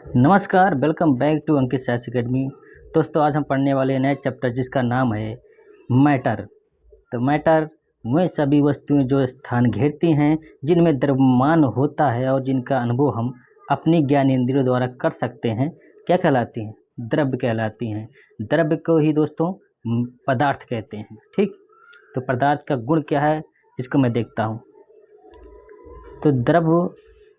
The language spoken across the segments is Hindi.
नमस्कार, welcome back to Ankit Science Academy. दोस्तों, आज हम पढ़ने वाले हैं नए चैप्टर जिसका नाम है मैटर। तो मैटर वे सभी वस्तुएं जो स्थान घेरती हैं, जिनमें द्रव्यमान होता है और जिनका अनुभव हम अपनी ज्ञान इंद्रियों द्वारा कर सकते हैं, क्या कहलाती हैं? द्रव्य कहलाती हैं। द्रव्य को ही दोस्तों पदार्थ कहते हैं। ठीक, तो पदार्थ का गुण क्या है इसको मैं देखता हूँ। तो द्रव्य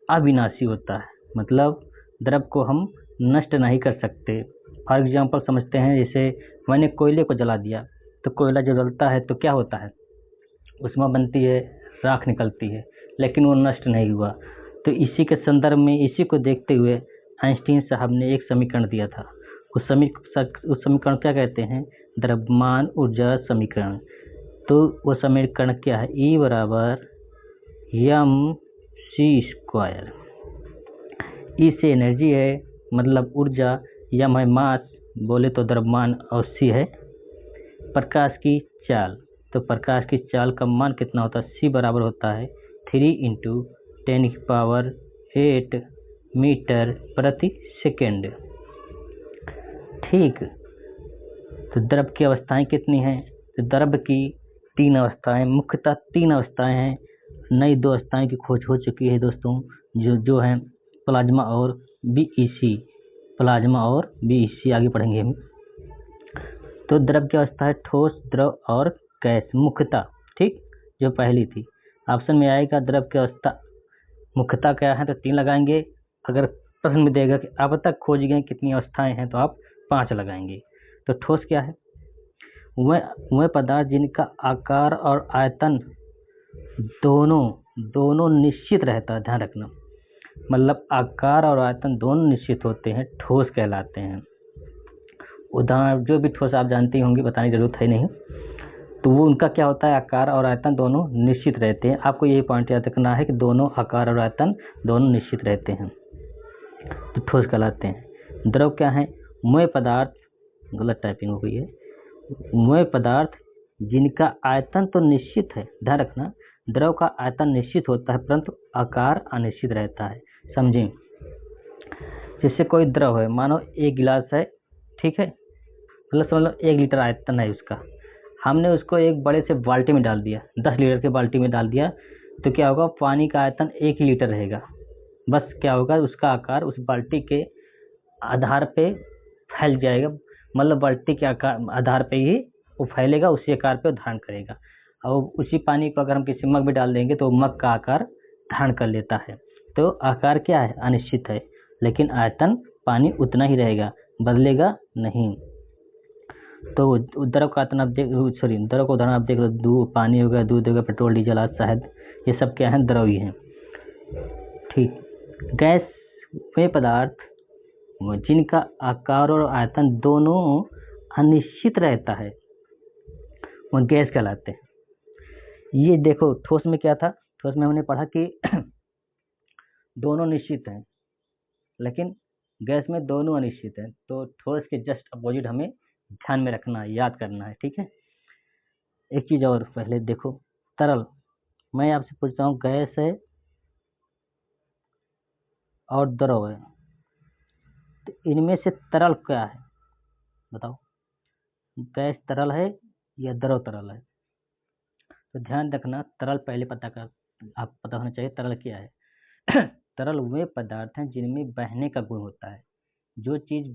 अविनाशी होता है, मतलब द्रव्य को हम नष्ट नहीं कर सकते। फॉर एग्जाम्पल समझते हैं, जैसे मैंने कोयले को जला दिया, तो कोयला जब जलता है तो क्या होता है? उसमें बनती है, राख निकलती है, लेकिन वो नष्ट नहीं हुआ। तो इसी के संदर्भ में, इसी को देखते हुए आइंस्टीन साहब ने एक समीकरण दिया था। उस समीकरण क्या कहते हैं? द्रव्यमान ऊर्जा समीकरण। तो वो समीकरण क्या है? E बराबर mc²। ई से एनर्जी है, मतलब ऊर्जा। यम है मास, बोले तो द्रव्यमान, और सी है प्रकाश की चाल। तो प्रकाश की चाल का मान कितना होता है? सी बराबर होता है 3 × 10⁸ मीटर प्रति सेकेंड। ठीक, तो द्रव्य की अवस्थाएं कितनी हैं? तो द्रव्य की 3 अवस्थाएं, मुख्यतः 3 अवस्थाएं हैं। नई 2 अवस्थाएं की खोज हो चुकी है दोस्तों, जो हैं प्लाज्मा और बीईसी। प्लाज्मा और बीईसी आगे पढ़ेंगे हम। तो द्रव्य की अवस्था है ठोस, द्रव और गैस, मुख्यतः। ठीक, जो पहली थी ऑप्शन में आएगा द्रव्य की अवस्था मुख्यतः क्या है, तो 3 लगाएंगे। अगर प्रश्न में देगा कि अब तक खोज गए कितनी अवस्थाएं हैं, तो आप 5 लगाएंगे। तो ठोस क्या है? वह पदार्थ जिनका आकार और आयतन दोनों निश्चित रहता है। ध्यान रखना, मतलब आकार और आयतन दोनों निश्चित होते हैं, ठोस कहलाते हैं। उदाहरण जो भी ठोस आप जानते होंगे, बताने की जरूरत है नहीं। तो वो उनका क्या होता है? आकार और आयतन दोनों निश्चित रहते हैं। आपको यही पॉइंट याद रखना है कि दोनों आकार और आयतन दोनों निश्चित रहते हैं, तो ठोस कहलाते हैं। द्रव क्या है? वह पदार्थ, गलत टाइपिंग हो गई है, वह पदार्थ जिनका आयतन तो निश्चित है। ध्यान रखना, द्रव का आयतन निश्चित होता है परंतु आकार अनिश्चित रहता है। समझें, जैसे कोई द्रव है, मानो 1 गिलास है, ठीक है, मतलब 1 लीटर आयतन है उसका। हमने उसको एक बड़े से बाल्टी में डाल दिया, 10 लीटर के बाल्टी में डाल दिया, तो क्या होगा? पानी का आयतन 1 ही लीटर रहेगा। बस क्या होगा? उसका आकार उस बाल्टी के आधार पे फैल जाएगा, मतलब बाल्टी के आकार आधार पे ही वो फैलेगा, उसी आकार पे धारण करेगा। और उसी पानी को अगर हम किसी मग में डाल देंगे तो मग का आकार धारण कर लेता है। तो आकार क्या है? अनिश्चित है, लेकिन आयतन पानी उतना ही रहेगा, बदलेगा नहीं। तो द्रव का आयतन आप द्रव का उदाहरण आप देख लो, दूध, पानी हो गया, दूध हो गया, पेट्रोल, डीजल, आज शहद, ये सब क्या है? द्रव ही हैं। ठीक, गैस वे पदार्थ जिनका आकार और आयतन दोनों अनिश्चित रहता है, वो गैस कहलाते हैं। ये देखो, ठोस में क्या था? ठोस में हमने पढ़ा कि दोनों निश्चित हैं, लेकिन गैस में दोनों अनिश्चित हैं। तो ठोस के जस्ट अपोजिट हमें ध्यान में रखना है, याद करना है। ठीक है, एक चीज और पहले देखो, तरल। मैं आपसे पूछता हूँ, गैस है और द्रव है, तो इनमें से तरल क्या है? बताओ, गैस तरल है या द्रव तरल है? तो ध्यान रखना, तरल पहले पता होना चाहिए तरल क्या है। तरल वे पदार्थ हैं जिनमें बहने का गुण होता है। जो चीज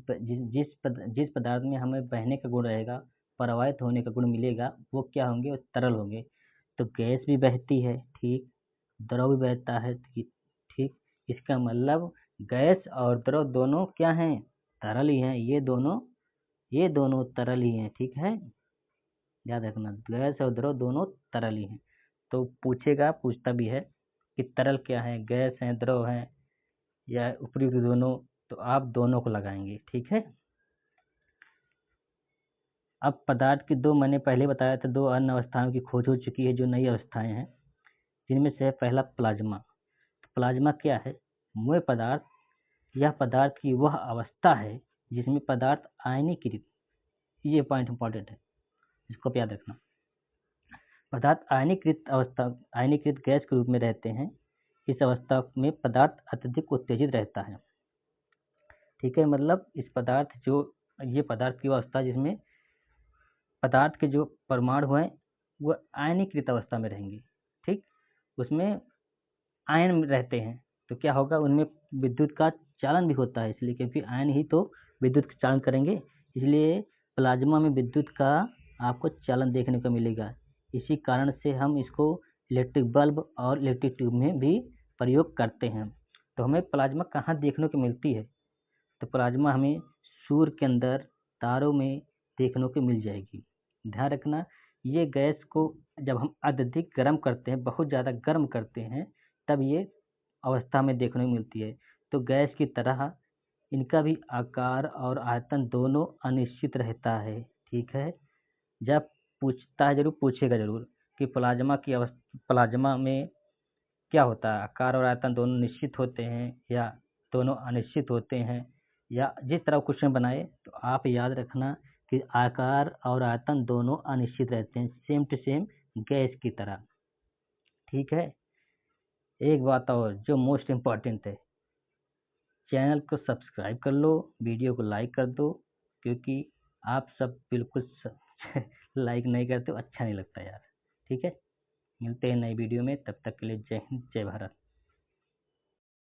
जिस पदार्थ में हमें बहने का गुण रहेगा, प्रवाहित होने का गुण मिलेगा, वो क्या होंगे? वो तरल होंगे। तो गैस भी बहती है, ठीक, द्रव भी बहता है, ठीक। इसका मतलब गैस और द्रव दोनों क्या हैं? तरल ही हैं। ये दोनों तरल ही हैं। ठीक है, याद रखना, गैस और द्रव दोनों तरल ही हैं। तो पूछता भी है कि तरल क्या है, गैस है, द्रव है, या उपयुक्त दोनों? तो आप दोनों को लगाएंगे। ठीक है, अब पदार्थ की मैंने पहले बताया था, 2 अन्य अवस्थाओं की खोज हो चुकी है, जो नई अवस्थाएं हैं, जिनमें से है पहला प्लाज्मा। प्लाज्मा क्या है? वह पदार्थ, यह पदार्थ की वह अवस्था है जिसमें पदार्थ आयनीकृत, ये पॉइंट इंपॉर्टेंट है, इसको याद रखना। पदार्थ आयनीकृत गैस के रूप में रहते हैं। इस अवस्था में पदार्थ अत्यधिक उत्तेजित रहता है। ठीक है, मतलब इस पदार्थ जो ये पदार्थ की अवस्था जिसमें पदार्थ के जो परमाणु हैं वो आयनीकृत अवस्था में रहेंगे। ठीक, उसमें आयन रहते हैं तो क्या होगा, उनमें विद्युत का चालन भी होता है, इसलिए क्योंकि आयन ही तो विद्युत का चालन करेंगे, इसलिए प्लाज्मा में विद्युत का आपको चालन देखने को मिलेगा। इसी कारण से हम इसको इलेक्ट्रिक बल्ब और इलेक्ट्रिक ट्यूब में भी प्रयोग करते हैं। तो हमें प्लाज्मा कहाँ देखने को मिलती है, तो प्लाज्मा हमें सूर्य के अंदर तारों में देखने को मिल जाएगी। ध्यान रखना, ये गैस को जब हम अत्यधिक गर्म करते हैं, बहुत ज़्यादा गर्म करते हैं, तब ये अवस्था में देखने को मिलती है। तो गैस की तरह इनका भी आकार और आयतन दोनों अनिश्चित रहता है। ठीक है, जब पूछता है जरूर, पूछेगा जरूर कि प्लाज्मा में क्या होता है, आकार और आयतन दोनों निश्चित होते हैं या दोनों अनिश्चित होते हैं, या जिस तरह क्वेश्चन बनाए तो आप याद रखना कि आकार और आयतन दोनों अनिश्चित रहते हैं, सेम टू सेम गैस की तरह। ठीक है, एक बात और जो मोस्ट इम्पॉर्टेंट है, चैनल को सब्सक्राइब कर लो, वीडियो को लाइक कर दो, क्योंकि आप सब बिल्कुल लाइक नहीं करते हो, अच्छा नहीं लगता यार। ठीक है, मिलते हैं नई वीडियो में, तब तक के लिए जय हिंद जय भारत।